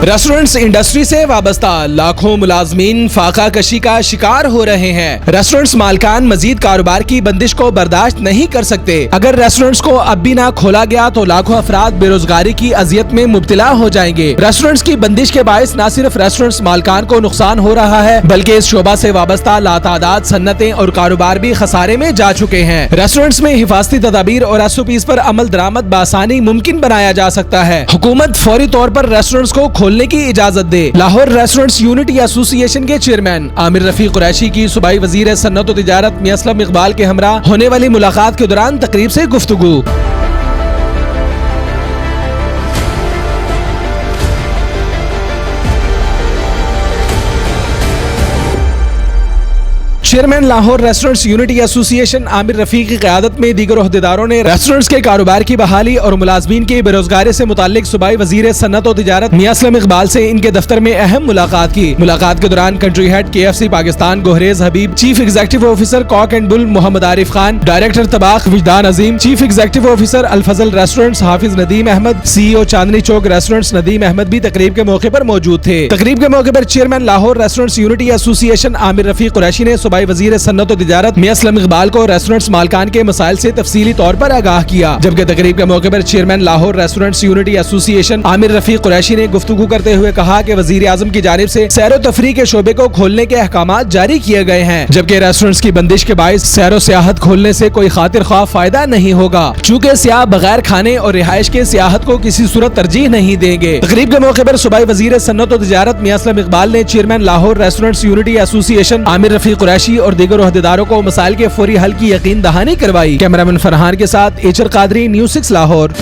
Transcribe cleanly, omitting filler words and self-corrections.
Restaurants industry से वाबस्ता लाखों मुलाजमीन फाका कशी का शिकार हो रहे हैं। रेस्टोरेंट्स मालकान मजीद कारोबार की बंदिश को बर्दाश्त नहीं कर सकते। अगर रेस्टोरेंट्स को अब भी ना खोला गया तो लाखों अफराद बेरोजगारी की अजियत में मुब्तला हो जाएंगे। रेस्टोरेंट्स की बंदिश के बायस न सिर्फ रेस्टोरेंट्स मालकान को नुकसान हो रहा है बल्कि इस शोबा से वाबस्ता लातादाद सन्नतें और कारोबार भी खसारे में जा चुके हैं। रेस्टोरेंट्स में हिफाजती तदाबीर और SOPs पर अमल दरामद बासानी मुमकिन बनाया जा सकता है। हुकूमत फौरी तौर पर रेस्टोरेंट्स को खोलने की इजाजत दे। लाहौर रेस्टोरेंट्स यूनिटी एसोसिएशन के चेयरमैन आमिर रफीक कुरैशी की सूबाई वजीर सन्नत व तिजारत मियां असलम इकबाल के हमरा होने वाली मुलाकात के दौरान तकरीब से गुफ्तगू। Chairman Lahore restaurants unity association Aamir Rafiq की क़यादत में दीगर ओहदेदारों ने रेस्टोरेंट्स के कारोबार की बहाली और मुलाजमीन की बेरोजगारी से मुताल्लिक सूबाई वजीर सन्नत और तिजारत मियां असलम इकबाल से इनके दफ्तर में अहम मुलाकात की। मुलाकात के दौरान कंट्री हेड KFC पाकिस्तान गोहरेज Habib, chief executive officer cock and bull Mohammad Arif Khan, director तबाख Wijdan Azeem, chief executive officer Al-Fazal restaurants Hafiz Nadeem Ahmad, CEO Chandni Chowk restaurants Nadeem Ahmad भी तकरीब के मौके पर मौजूद थे। तकरीब के मौके पर chairman Lahore restaurants unity association Aamir Rafiq Qureshi ने सूबाई वजीर सन्नत तिजारत मियां असलम इकबाल को रेस्टोरेंट्स मालकान के मसाइल से तफसीली तौर पर आगाह किया। जबकि तकरीब के मौके पर chairman Lahore restaurants unity association Aamir Rafiq Qureshi ने गुफ्तगू करते हुए कहा कि वजीर आजम की जानिब से सैरो तफरी के शोबे को खोलने के अहकामात जारी किए गए हैं। जबकि रेस्टोरेंट्स की बंदिश के बायस सैरो सियाहत खोलने से कोई खातिर ख्वाह फायदा नहीं होगा, चूँकि सियाह बगैर खाने और रिहाइश के सियाहत को किसी सूरत तरजीह नहीं देंगे। तकरीब के मौके पर सूबाई वजीर सन्नत और तिजारत मियां असलम इकबाल ने chairman Lahore restaurants unity association Aamir Rafiq Qureshi और दीगर ओहदेदारों को मसाइल के फौरी हल की यकीन दहानी करवाई। कैमरामैन फरहान के साथ HR कादरी, News 6 लाहौर।